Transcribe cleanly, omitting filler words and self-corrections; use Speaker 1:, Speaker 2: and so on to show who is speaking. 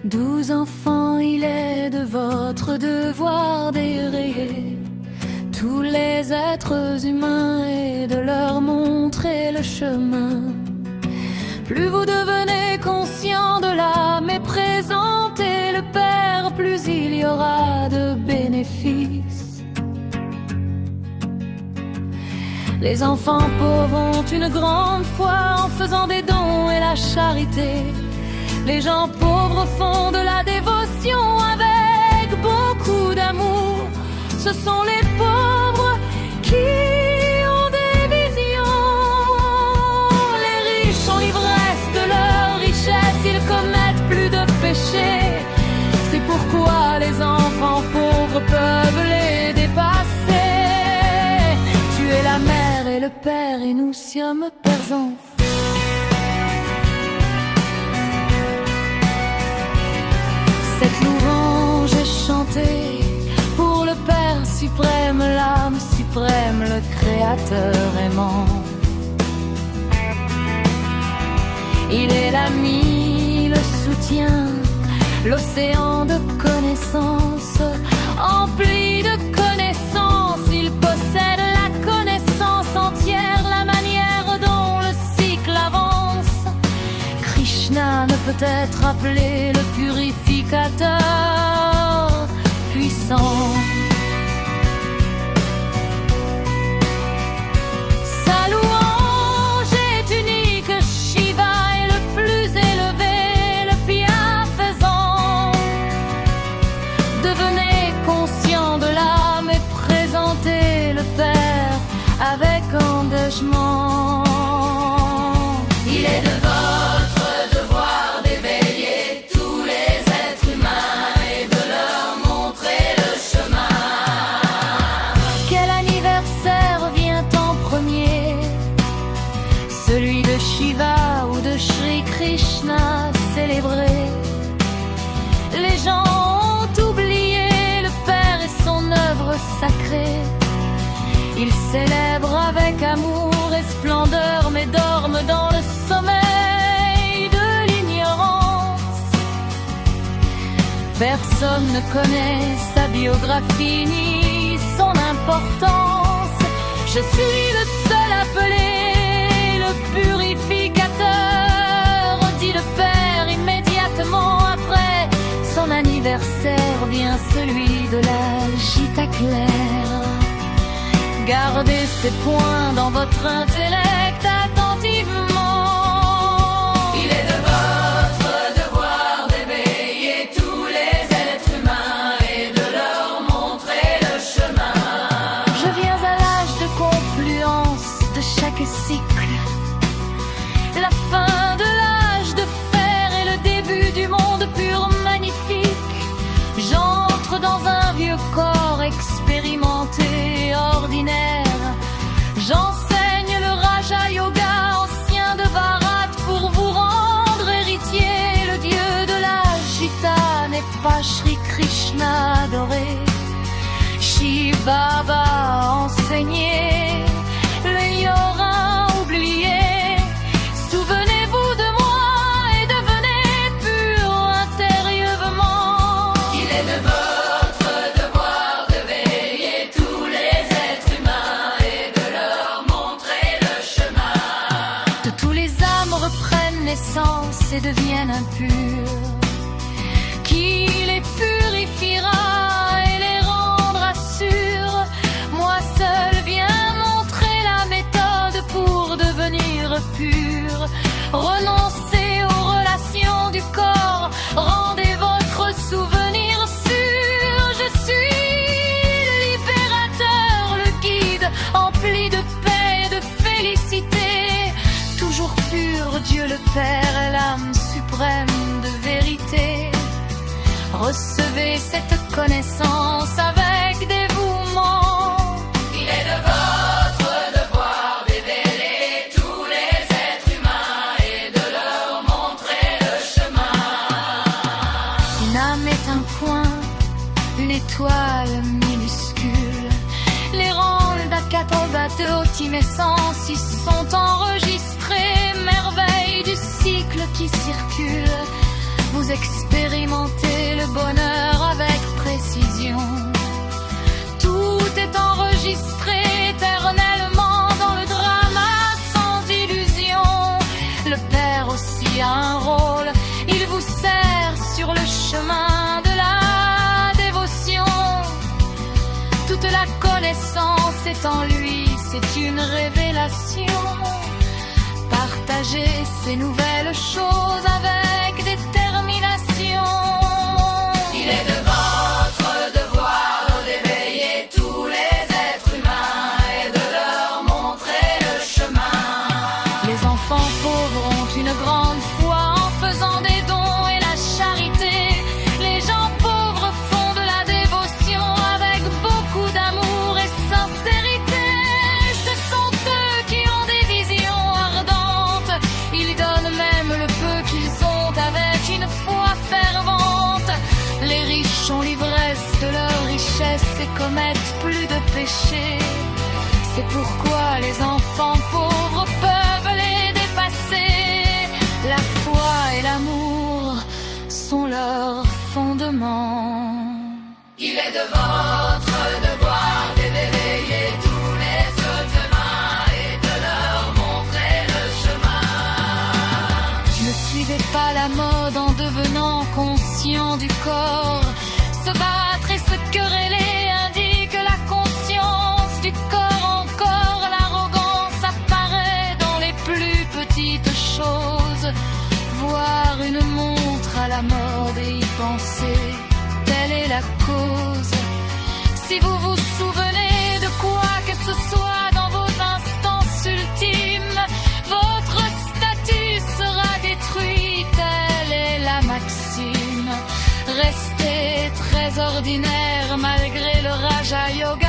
Speaker 1: 12 enfants, il est de votre devoir d'airer tous les êtres humains et de leur montrer le chemin. Plus vous devenez conscient de l'âme et présentez le Père, plus il y aura de bénéfices. Les enfants pauvres ont une grande foi en faisant des dons et la charité. Les gens pauvres font de la dévotion avec beaucoup d'amour. Ce sont les pauvres qui ont des visions. Les riches sont l'ivresse de leur richesse, ils commettent plus de péchés. C'est pourquoi les enfants pauvres peuvent les dépasser. Tu es la mère et le père et nous sommes pères enfants. Cette louange est chantée pour le Père suprême, l'âme suprême, le Créateur aimant. Il est l'ami, le soutien, l'océan de connaissances, empli de connaissances. Il possède la connaissance entière, la manière dont le cycle avance. Krishna ne peut être appelé le purificateur puissant. Sa louange est unique, Shiva est le plus élevé, le bienfaisant. Devenez conscient de l'âme et présentez le Père avec engagement. Il est de votre devoir d'éveiller tous les êtres humains et de leur montrer le chemin. Quel anniversaire vient en premier? Celui de Shiva ou de Shri Krishna célébré? Les gens ont oublié le Père et son œuvre sacrée. Ils célèbrent avec amour et splendeur, mais dorment dans le sommeil de l'ignorance. Personne ne connaît sa biographie ni son importance. Je suis le seul appelé, le purificateur, dit le Père immédiatement après son anniversaire. Vient celui de la gita claire. Gardez ces points dans votre intellect attentivement. Il est de votre devoir d'éveiller tous les êtres humains et de leur montrer le chemin. Je viens à l'âge de confluence de chaque cycle, la fin de l'âge de fer et le début du monde pur magnifique. J'entre dans un vieux corps expérimenté, ordinaire. J'enseigne le Raja Yoga, ancien de Bharat, pour vous rendre héritier. Le dieu de la Gita n'est pas Shri Krishna adoré. Shiv Baba enseigné, le Yoga oublié. Souvenez-vous de moi et devenez pur intérieurement. Il est de votre devoir de veiller tous les êtres humains et de leur montrer le chemin. De tous les âmes reprennent naissance et deviennent impures. Qui les purifiera et les rendra sûrs? Moi seul viens montrer la méthode pour devenir pur. Renoncez aux relations du corps, rendez votre souvenir sûr. Je suis le libérateur, le guide, empli de paix et de félicité. Toujours pur, Dieu le Père est l'âme suprême de vérité. Recevez cette connaissance avec dévouement. Il est de votre devoir d'éveiller tous les êtres humains et de leur montrer le chemin. Une âme est un point, une étoile minuscule. Les rangs d'Akatolba de Otimessence y sont enregistrés. Merveilles du cycle qui circule. Vous expérimentez bonheur avec précision. Tout est enregistré éternellement dans le drama sans illusion. Le père aussi a un rôle, il vous sert sur le chemin de la dévotion. Toute la connaissance est en lui, c'est une révélation. Partager ces nouvelles choses avec détermination. Il est de votre devoir d'éveiller tous les êtres humains et de leur montrer le chemin. Les enfants pauvres ont une grande foi en faisant des dons et la charité. Les gens pauvres font de la dévotion avec beaucoup d'amour et sincérité. Ce sont eux qui ont des visions ardentes. Ils donnent même le peu qu'ils ont avec une foi fervente. Les riches ont l'ivresse de leur richesse et commettent plus de péchés. C'est pourquoi les enfants pauvres peuvent les dépasser. La foi et l'amour sont leur fondement. Il est de votre devoir d'éveiller tous les êtres humains et de leur montrer le chemin. Ne suivez pas la mode en devenant conscient du corps. Se battre et se quereller indique la conscience du corps encore. L'arrogance apparaît dans les plus petites choses. Voir une montre à la mode et y penser, telle est la cause. Si vous vous souvenez de quoi que ce soit dans vos instances ultimes, votre statut sera détruit, telle est la maxime. Restez très ordinaire malgré le Raja Yoga.